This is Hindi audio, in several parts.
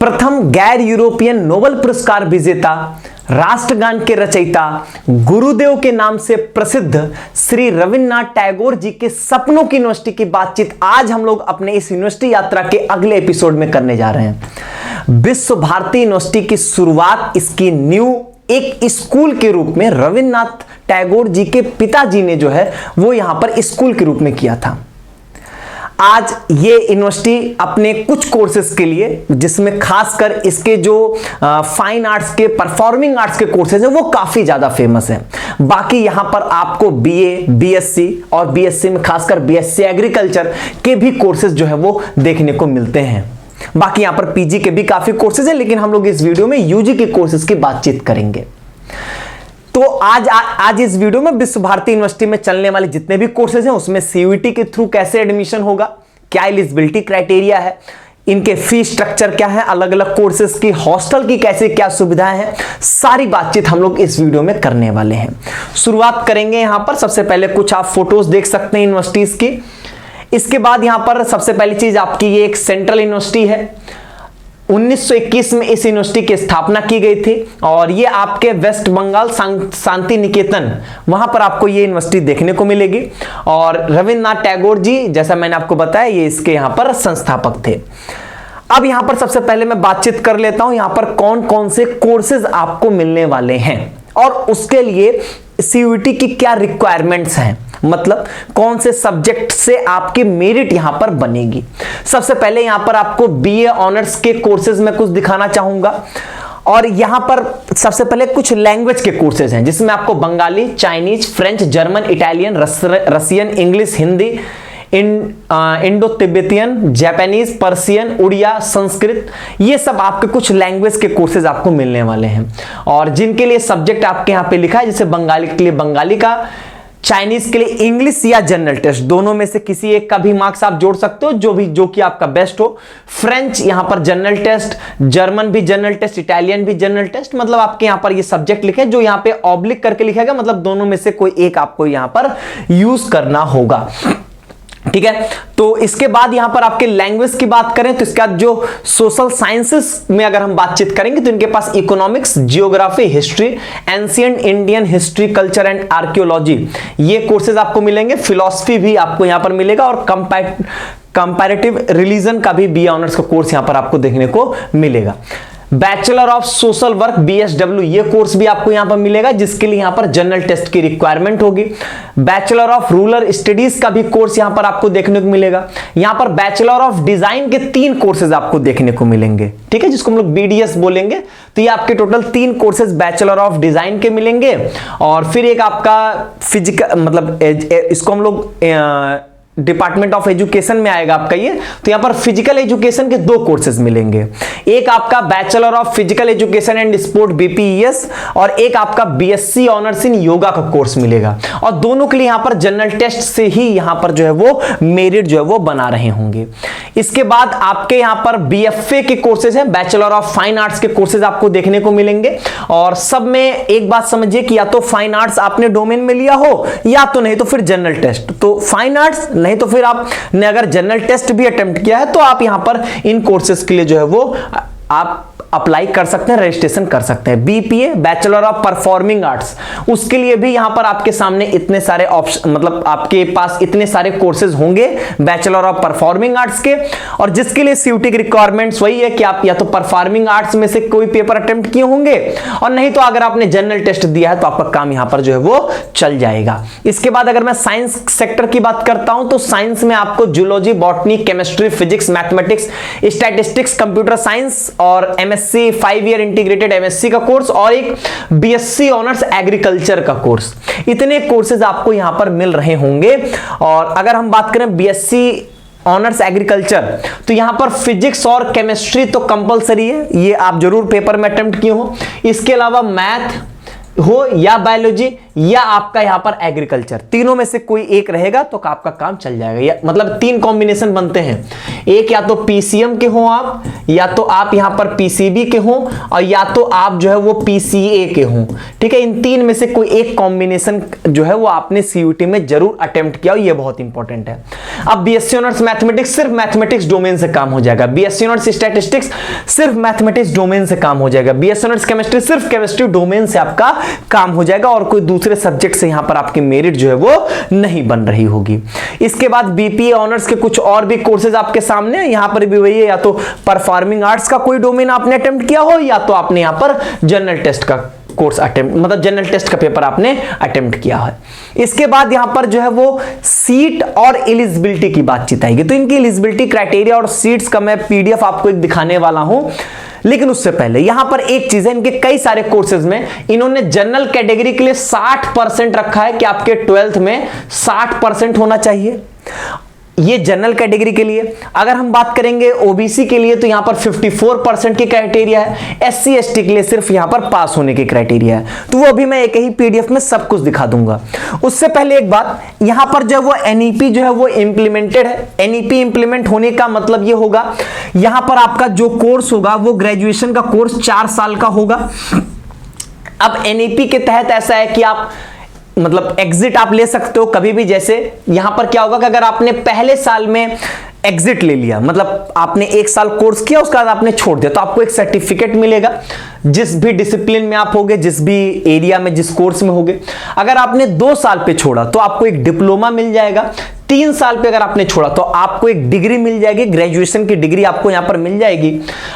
प्रथम गैर यूरोपियन नोबेल पुरस्कार विजेता, राष्ट्रगान के रचयिता, गुरुदेव के नाम से प्रसिद्ध श्री रविन्द्रनाथ टैगोर जी के सपनों की यूनिवर्सिटी की बातचीत आज हम लोग अपने इस यूनिवर्सिटी यात्रा के अगले एपिसोड में करने जा रहे हैं। विश्व भारती यूनिवर्सिटी की शुरुआत, इसकी न्यू एक स्कूल के रूप में रविन्द्रनाथ टैगोर जी के पिताजी ने जो है वो यहां पर स्कूल के रूप में किया था। आज ये यूनिवर्सिटी अपने कुछ कोर्सेज के लिए, जिसमें खासकर इसके जो फाइन आर्ट्स के, परफॉर्मिंग आर्ट्स के कोर्सेज हैं वो काफी ज्यादा फेमस हैं। बाकी यहां पर आपको बीए, बीएससी और बीएससी में खासकर बीएससी एग्रीकल्चर के भी कोर्सेज जो है वो देखने को मिलते हैं। बाकी यहां पर पीजी के भी काफी कोर्सेज हैं, लेकिन हम लोग इस वीडियो में यूजी के कोर्सेज की बातचीत करेंगे। तो आज इस वीडियो में विश्व भारती यूनिवर्सिटी में चलने वाले जितने भी कोर्सेज हैं उसमें सीयूईटी के थ्रू कैसे एडमिशन होगा, क्या एलिजिबिलिटी क्राइटेरिया है, इनके फी स्ट्रक्चर क्या है, अलग अलग कोर्सेज की हॉस्टल की कैसे क्या सुविधाएं हैं, सारी बातचीत हम लोग इस वीडियो में करने वाले हैं। शुरुआत करेंगे यहां पर, सबसे पहले कुछ आप फोटोज देख सकते हैं यूनिवर्सिटीज की। इसके बाद यहां पर सबसे पहली चीज आपकी ये एक सेंट्रल यूनिवर्सिटी है। 1921 में इस यूनिवर्सिटी की स्थापना की गई थी और ये आपके वेस्ट बंगाल शांति निकेतन, वहां पर आपको ये यूनिवर्सिटी देखने को मिलेगी। और रविन्द्रनाथ टैगोर जी, जैसा मैंने आपको बताया, ये इसके यहां पर संस्थापक थे। अब यहां पर सबसे पहले मैं बातचीत कर लेता हूं यहां पर कौन कौन से कोर्सेज आपको मिलने वाले हैं और उसके लिए सीयूईटी की क्या रिक्वायरमेंट्स हैं, मतलब कौन से सब्जेक्ट से आपकी मेरिट यहां पर बनेगी। सबसे पहले यहां पर आपको बीए ऑनर्स के कोर्सेज में कुछ दिखाना चाहूंगा और यहां पर सबसे पहले कुछ लैंग्वेज के कोर्सेज हैं जिसमें आपको Bengali, Chinese, French, German, Italian, Russian, English, Hindi, Indo Tibetan, Japanese, Persian, Oriya, Sanskrit, ये सब आपके कुछ लैंग्वेज के कोर्सेज आपको मिलने वाले हैं। और जिनके लिए सब्जेक्ट आपके यहां पे लिखा है, जैसे बंगाली के लिए बंगाली का, चाइनीज के लिए इंग्लिश या जनरल टेस्ट, दोनों में से किसी एक का भी मार्क्स आप जोड़ सकते हो, जो कि आपका बेस्ट हो। फ्रेंच यहां पर जनरल टेस्ट, जर्मन भी जनरल टेस्ट, इटालियन भी जनरल टेस्ट, मतलब आपके यहां पर ये सब्जेक्ट लिखे जो यहां पे ऑब्लिक करके लिखा गया, मतलब दोनों में से कोई एक आपको यहां पर यूज करना होगा। ठीक है, तो इसके बाद यहां पर आपके लैंग्वेज की बात करें तो इसका जो सोशल साइंसेस में अगर हम बातचीत करेंगे तो इनके पास economics, geography, history, ancient Indian history, culture and archaeology, ये कोर्सेज आपको मिलेंगे। फिलॉसफी भी आपको यहां पर मिलेगा और कंपैरेटिव रिलीजन का भी बीए ऑनर्स का कोर्स यहां पर आपको देखने को मिलेगा। Bachelor of social work, BSW, ये कोर्स भी आपको यहां पर मिलेगा जिसके लिए यहां पर जनरल टेस्ट की रिक्वायरमेंट होगी। बैचलर ऑफ रूरल स्टडीज का भी कोर्स यहां पर आपको देखने को मिलेगा। यहां पर बैचलर ऑफ डिजाइन के 3 कोर्सेज आपको देखने को मिलेंगे, ठीक है, जिसको हम लोग बीडीएस बोलेंगे। तो ये आपके total 3 courses bachelor of design के मिलेंगे और फिर एक आपका फिजिकल, मतलब इसको हम लोग डिपार्टमेंट ऑफ एजुकेशन में आएगा आपका ये, तो यहां पर फिजिकल एजुकेशन के 2 कोर्सेज मिलेंगे। एक आपका bachelor of physical education and sport, BPES, और एक आपका बीएससी ऑनर्स इन योगा का कोर्स मिलेगा। और दोनों के लिए यहां पर जनरल टेस्ट से ही यहां पर जो है वो मेरिट जो है वो बना रहे होंगे। इसके बाद आपके यहां पर बीएफए के कोर्सेज हैं, बैचलर ऑफ फाइन आर्ट्स के कोर्सेज आपको देखने को मिलेंगे। और सब में एक बात समझिए कि या तो फाइन आर्ट्स आपने डोमेन में लिया हो या तो नहीं तो फिर जनरल टेस्ट। तो फाइन आर्ट्स नहीं तो फिर आपने अगर जनरल टेस्ट भी अटेम्प्ट किया है तो आप यहां पर इन कोर्सेज के लिए जो है वो आप अप्लाई कर सकते हैं, रजिस्ट्रेशन कर सकते हैं। BPA, bachelor of performing arts, उसके लिए भी यहां पर आपके सामने इतने सारे ऑप्शन, मतलब आपके पास इतने सारे कोर्सेज होंगे बैचलर ऑफ परफॉर्मिंग आर्ट्स के। और जिसके लिए सीयूटी की रिक्वायरमेंट्स वही है कि आप या तो परफॉर्मिंग आर्ट्स में से कोई पेपर अटेम्प्ट किए होंगे और नहीं तो अगर आपने जनरल टेस्ट दिया है तो आपका काम यहां पर जो है वो चल जाएगा। इसके बाद अगर मैं साइंस सेक्टर की बात करता हूं तो साइंस में आपको zoology, botany, chemistry, physics, mathematics, statistics, computer science और एमएससी 5 ईयर इंटीग्रेटेड एमएससी का कोर्स और एक बीएससी ऑनर्स एग्रीकल्चर का कोर्स, इतने कोर्सेज आपको यहां पर मिल रहे होंगे। और अगर हम बात करें बीएससी ऑनर्स एग्रीकल्चर तो यहां पर फिजिक्स और केमिस्ट्री तो कंपलसरी है, ये आप जरूर पेपर में अटेम्प्ट किए हो। इसके अलावा मैथ हो या बायोलॉजी या आपका यहां पर एग्रीकल्चर, तीनों में से कोई एक रहेगा तो आपका काम चल जाएगा। या मतलब 3 कॉम्बिनेशन बनते हैं, एक या तो पीसीएम के हो आप, या तो आप यहां पर पीसीबी के हो, और या तो आप जो है वो पीसीए के हो। ठीक है, इन 3 में से कोई एक कॉम्बिनेशन जो है वो आपने सीयूटी में जरूर अटेम्प्ट किया, और ये बहुत इंपॉर्टेंट है। अब बीएससी ऑनर्स मैथमेटिक्स सिर्फ मैथमेटिक्स डोमेन से काम हो जाएगा, बीएससी ऑनर्स स्टैटिस्टिक्स सिर्फ मैथमेटिक्स डोमेन से काम हो जाएगा, बीएससी ऑनर्स केमिस्ट्री सिर्फ केमिस्ट्री डोमेन से आपका काम हो जाएगा, और कोई दूसरे सब्जेक्ट से यहां पर आपकी मेरिट जो है वो नहीं बन रही होगी। इसके बाद बीपीए ऑनर्स के कुछ और भी कोर्सेज आपके सामने, यहां पर भी वही है, या तो परफॉर्मिंग आर्ट्स का कोई डोमेन आपने अटेम्प्ट किया हो, या तो आपने यहां पर जनरल टेस्ट का कोर्स अटेम्प्ट, मतलब जनरल टेस्ट का पेपर आपने अटेम्प्ट किया है। इसके बाद यहां पर जो है वो सीट और एलिजिबिलिटी की बातचीत आएगी। तो इनकी एलिजिबिलिटी क्राइटेरिया और सीट्स का मैं पीडीएफ आपको एक दिखाने वाला हूं, लेकिन उससे पहले यहां पर एक चीज है, इनके कई सारे कोर्सेज में इन्होंने जनरल कैटेगरी के लिए 60% रखा है कि आपके 12th में 60% होना चाहिए, ये जनरल कैटेगरी के लिए। अगर हम बात करेंगे ओबीसी के लिए तो यहां पर 54% की क्राइटेरिया है, एससी एसटी के लिए सिर्फ यहां पर पास होने की क्राइटेरिया है। तो वो अभी मैं एक ही पीडीएफ में सब कुछ दिखा दूंगा। उससे पहले एक बात, यहां पर जो है वो एनईपी जो है वो इंप्लीमेंटेड है। एनईपी इंप्लीमेंट होने का मतलब ये होगा, यहां पर आपका जो कोर्स होगा वो ग्रेजुएशन का कोर्स 4 साल का होगा। अब एनईपी के तहत ऐसा है कि आप मतलब एग्जिट आप ले सकते हो कभी भी। जैसे यहां पर क्या होगा कि अगर आपने पहले साल में एग्जिट ले लिया, मतलब आपने 1 साल कोर्स किया उसके बाद आपने छोड़ दिया, तो आपको एक सर्टिफिकेट मिलेगा जिस भी डिसिप्लिन में आप होगे, जिस भी एरिया में, जिस कोर्स में होगे। अगर आपने 2 साल पे छोड़ा तो आपको एक डिप्लोमा मिल जाएगा। 3 साल पे अगर आपने छोड़ा तो आपको एक डिग्री मिल जाएगी, ग्रेजुएशन की डिग्री आपको यहां पर मिल जाएगी।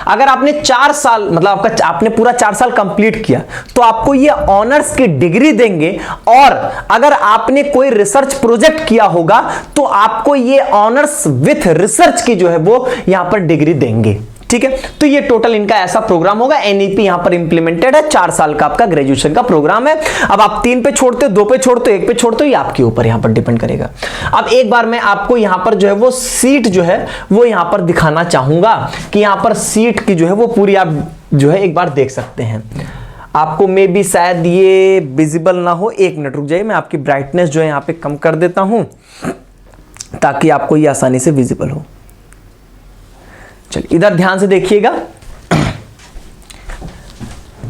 अगर आपने 4 साल मतलब आपने पूरा 4 साल कंप्लीट किया तो आपको ये ऑनर्स की डिग्री देंगे, और अगर आपने कोई रिसर्च प्रोजेक्ट किया होगा तो आपको ये ऑनर्स विथ रिसर्च की जो है वो यहां पर डिग्री देंगे। ठीक है, तो ये टोटल इनका ऐसा प्रोग्राम होगा। एनईपी यहां पर इंप्लीमेंटेड है, 4 साल का आपका ग्रेजुएशन का प्रोग्राम है। अब आप 3 पे छोड़ते हो, 2 पे छोड़ते हो, 1 पे छोड़ते हो, ये आपके ऊपर यहां पर डिपेंड करेगा। अब एक बार मैं आपको यहां पर जो है वो सीट जो है वो यहां पर दिखाना चाहूंगा कि यहां पर सीट की जो है वो पूरी आप जो है एक बार देख सकते हैं। आपको मे भी शायद ये विजिबल ना हो, 1 मिनट रुक जाइए, मैं आपकी ब्राइटनेस जो है यहां पे कम कर देता हूं ताकि आपको ये आसानी से विजिबल हो। चलिए इधर ध्यान से देखिएगा,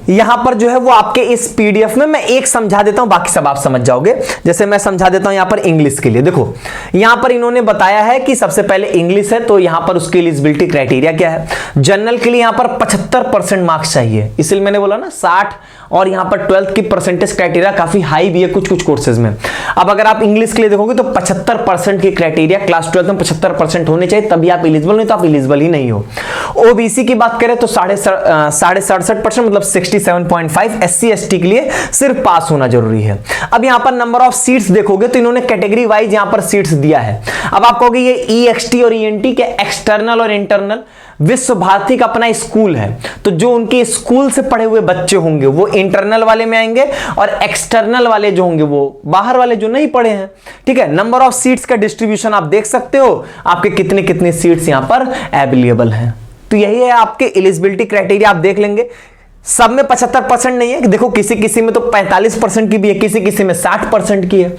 यहां पर जो है वो आपके इस पीडीएफ में मैं एक समझा देता हूं, बाकी सब आप समझ जाओगे। जैसे मैं समझा देता हूं यहां पर इंग्लिश के लिए, देखो यहां पर इन्होंने बताया है कि सबसे पहले इंग्लिश है, तो यहां पर उसकी एलिजिबिलिटी क्राइटेरिया क्या है। जनरल के लिए यहां पर 75% मार्क्स चाहिए, इसलिए मैंने बोला ना 60, और यहां पर 12th की परसेंटेज क्राइटेरिया काफी हाई भी है कुछ कुछ कोर्सेज में। अब अगर आप इंग्लिश के लिए देखोगे तो 75% की क्राइटेरिया, क्लास 12 में 75% होने चाहिए, तभी आप एलिजिबल, नहीं तो आप एलिजिबल ही नहीं हो। ओबीसी की बात करें तो 67% मतलब 67.5, एससी एसटी के लिए सिर्फ पास होना जरूरी है। अब यहां पर नंबर ऑफ सीट्स देखोगे तो इन्होंने कैटेगरी वाइज यहां पर सीट्स दिया है। अब आप कहोगे ये ईएक्सटी और ईएनटी के एक्सटर्नल और इंटरनल, विश्व भारती का अपना स्कूल है, तो जो उनके स्कूल से पढ़े हुए बच्चे होंगे वो इंटरनल वाले में आएंगे, और एक्सटर्नल वाले जो होंगे वो बाहर वाले जो नहीं पढ़े हैं। ठीक है, नंबर ऑफ सीट्स का डिस्ट्रीब्यूशन आप देख सकते हो, आपके कितने कितने सीट्स यहां पर अवेलेबल हैं। तो यही है आपके एलिजिबिलिटी क्राइटेरिया, आप देख लेंगे। सब में 75% नहीं है, देखो किसी किसी में तो 45% की भी है, किसी किसी में 60% की है।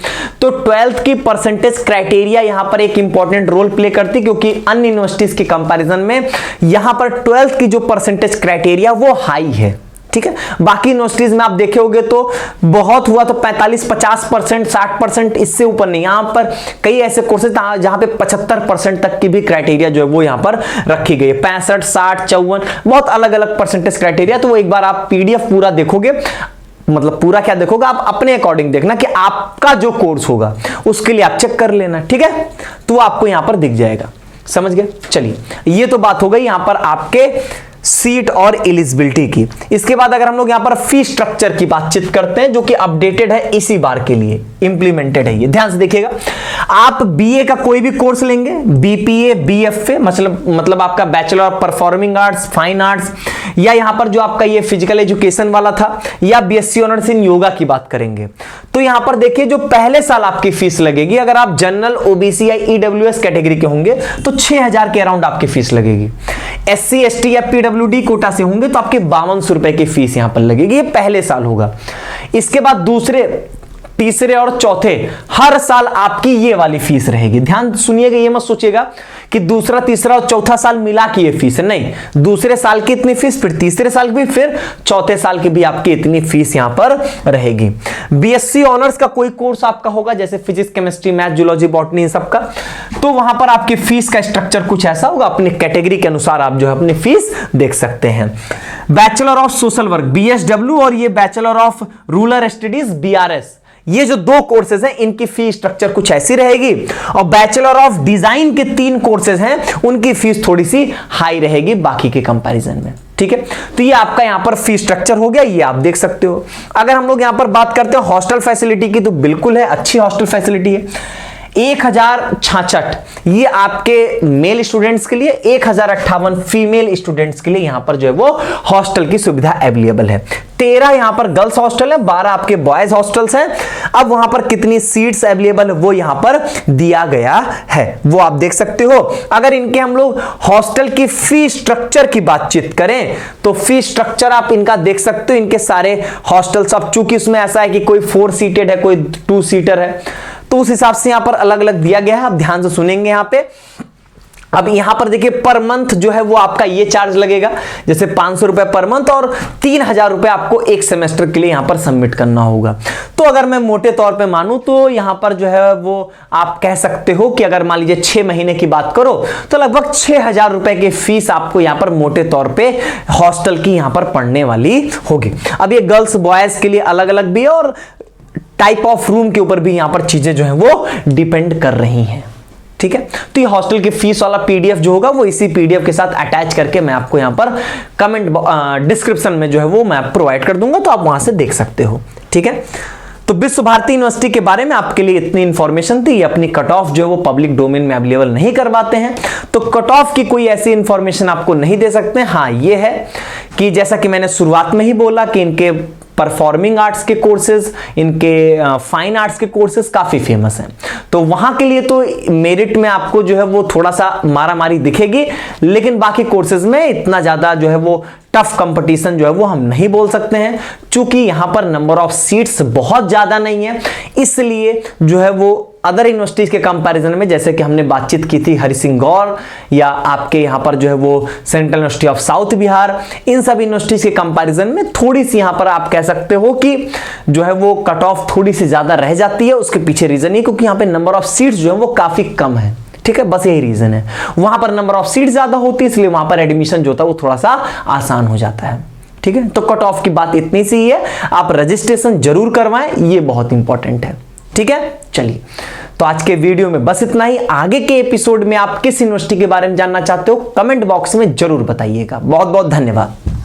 तो 12th की परसेंटेज क्राइटेरिया यहां पर एक इंपॉर्टेंट रोल प्ले करती, क्योंकि अन्य यूनिवर्सिटीज के कंपैरिजन में यहां पर 12th की जो परसेंटेज क्राइटेरिया वो हाई है। ठीक है, बाकी यूनिवर्सिटीज में आप देखे होंगे तो बहुत हुआ तो 45-50%, 60%, इससे ऊपर नहीं। यहां पर कई ऐसे कोर्सेज जहां पे 75% तक की भी क्राइटेरिया जो है वो यहां पर रखी गई है, 65, 60, 54, बहुत अलग अलग परसेंटेज क्राइटेरिया। तो वो एक बार आप पीडीएफ पूरा देखोगे, मतलब पूरा क्या देखोगे, आप अपने अकॉर्डिंग देखना कि आपका जो कोर्स होगा उसके लिए आप चेक कर लेना। ठीक है, तो आपको यहां पर दिख जाएगा, समझ गए। चलिए ये तो बात हो गई यहां पर आपके सीट और एलिजिबिलिटी की। इसके बाद अगर हम लोग यहां पर फी स्ट्रक्चर की बातचीत करते हैं, जो कि अपडेटेड है इसी बार के लिए, इंप्लीमेंटेड है ये, ध्यान से देखिएगा। आप बीए का कोई भी कोर्स लेंगे, बीपीए, बीएफए, मतलब आपका bachelor of performing arts, fine arts, या यहां पर जो आपका ये फिजिकल एजुकेशन वाला था, या बीएससी ऑनर्स इन योगा की बात करेंगे, तो यहां पर देखिए जो पहले साल आपकी फीस लगेगी, अगर आप जनरल, ओबीसी या ईडब्ल्यूएस कैटेगरी के होंगे तो 6000 के अराउंड आपकी फीस लगेगी। एससी एसटी या पीडब्ल्यूडी कोटा से होंगे तो आपके 5200 रुपए की फीस यहां पर लगेगी, ये पहले साल होगा। इसके बाद दूसरे तीसरे और चौथे हर साल आपकी ये वाली फीस रहेगी। ध्यान सुनिएगा, ये मत सोचिएगा कि दूसरा, तीसरा और चौथा साल मिला के ये फीस है, नहीं। दूसरे साल की इतनी फीस, फिर तीसरे साल की, फिर चौथे साल की भी आपकी इतनी फीस यहां पर रहेगी। बीएससी ऑनर्स का कोई कोर्स आपका होगा, जैसे physics, chemistry, math, zoology, botany, इन सबका, तो वहां पर आपकी फीस का स्ट्रक्चर कुछ ऐसा होगा। अपनी कैटेगरी के अनुसार आप जो है अपनी फीस देख सकते हैं। Bachelor of social work BSW और ये bachelor of rural studies BRS, ये जो दो कोर्सेज हैं इनकी फीस स्ट्रक्चर कुछ ऐसी रहेगी। और बैचलर ऑफ डिजाइन के 3 कोर्सेज हैं, उनकी फीस थोड़ी सी हाई रहेगी बाकी के कंपैरिजन में। ठीक है, तो ये आपका यहां पर फीस स्ट्रक्चर हो गया, ये आप देख सकते हो। अगर हम लोग यहां पर बात करते हैं हॉस्टल फैसिलिटी की, तो बिल्कुल है, अच्छी हॉस्टल फैसिलिटी है। 1066 ये आपके मेल स्टूडेंट्स के लिए, 1058 फीमेल स्टूडेंट्स के लिए यहां पर जो है वो हॉस्टल की सुविधा अवेलेबल है। 13 यहां पर गर्ल्स हॉस्टल है, 12 आपके बॉयज हॉस्टल्स हैं। अब वहां पर कितनी सीट्स अवेलेबल है वो यहां पर दिया गया है, वो आप देख सकते हो। अगर इनके हम लोग हॉस्टल की फी स्ट्रक्चर की बातचीत करें तो फी स्ट्रक्चर आप इनका देख सकते हो। इनके सारे हॉस्टल्स, अब चूंकि इसमें ऐसा है कि कोई 4 सीटेड है, कोई 2 सीटर है, तो उस हिसाब से यहां पर अलग अलग दिया गया है। आप ध्यान से सुनेंगे यहां पे। अब यहां पर देखिए पर मंथ जो है वो आपका ये चार्ज लगेगा, जैसे 500 रुपए पर मंथ और 3000 रुपए आपको एक सेमेस्टर के लिए यहां पर सबमिट करना होगा। तो अगर मैं मोटे तौर पे मानूं तो यहां पर जो है वो आप कह सकते हो कि अगर मान लीजिए 6 महीने की बात करो तो लगभग 6000 रुपए की फीस आपको यहां पर मोटे तौर पे हॉस्टल की यहां पर पड़ने वाली होगी। अब ये गर्ल्स बॉयज के लिए अलग अलग भी है और टाइप ऑफ रूम के ऊपर भी यहां पर चीजें जो है वो डिपेंड कर रही हैं। ठीक है, तो ये हॉस्टल की फीस वाला पीडीएफ जो होगा वो इसी पीडीएफ के साथ अटैच करके मैं आपको यहां पर कमेंट डिस्क्रिप्शन में जो है वो मैं प्रोवाइड कर दूंगा, तो आप वहां से देख सकते हो। ठीक है, तो विश्व भारती यूनिवर्सिटी के बारे में आपके लिए इतनी इंफॉर्मेशन थी। ये अपनी कट ऑफ जो है वो पब्लिक डोमेन में अवेलेबल नहीं करवाते हैं, तो कट ऑफ की कोई ऐसी इंफॉर्मेशन आपको नहीं दे सकते। हाँ, ये है कि जैसा कि मैंने शुरुआत में ही बोला कि इनके परफॉर्मिंग आर्ट्स के कोर्सेज, इनके फाइन आर्ट्स के कोर्सेज काफी फेमस हैं, तो वहां के लिए तो मेरिट में आपको जो है वो थोड़ा सा मारामारी दिखेगी, लेकिन बाकी कोर्सेज में इतना ज्यादा जो है वो टफ कंपटीशन जो है वो हम नहीं बोल सकते हैं, क्योंकि यहां पर नंबर ऑफ सीट्स बहुत ज्यादा नहीं है। इसलिए जो है वो अदर यूनिवर्सिटीज के कंपैरिजन में, जैसे कि हमने बातचीत की थी हरि सिंह गौर या आपके यहां पर जो है वो Central University of South Bihar, इन सब यूनिवर्सिटीज के कंपैरिजन में थोड़ी सी यहां पर आप कह सकते हो कि जो है वो कट ऑफ थोड़ी सी ज्यादा रह जाती है। उसके पीछे रीजन ये क्योंकि यहां पे नंबर ऑफ सीट्स जो है वो काफी कम है। ठीक है, बस यही रीजन है। वहां पर नंबर ऑफ सीट ज्यादा होती है, इसलिए वहां पर एडमिशन जो होता है वो थोड़ा सा आसान हो जाता है। ठीक है, तो कट ऑफ की बात इतनी सी ही है, आप रजिस्ट्रेशन जरूर करवाएं, ये बहुत इंपॉर्टेंट है। ठीक है, चलिए, तो आज के वीडियो में बस इतना ही। आगे के एपिसोड में आप किस यूनिवर्सिटी के बारे में जानना चाहते हो कमेंट बॉक्स में जरूर बताइएगा। बहुत बहुत धन्यवाद।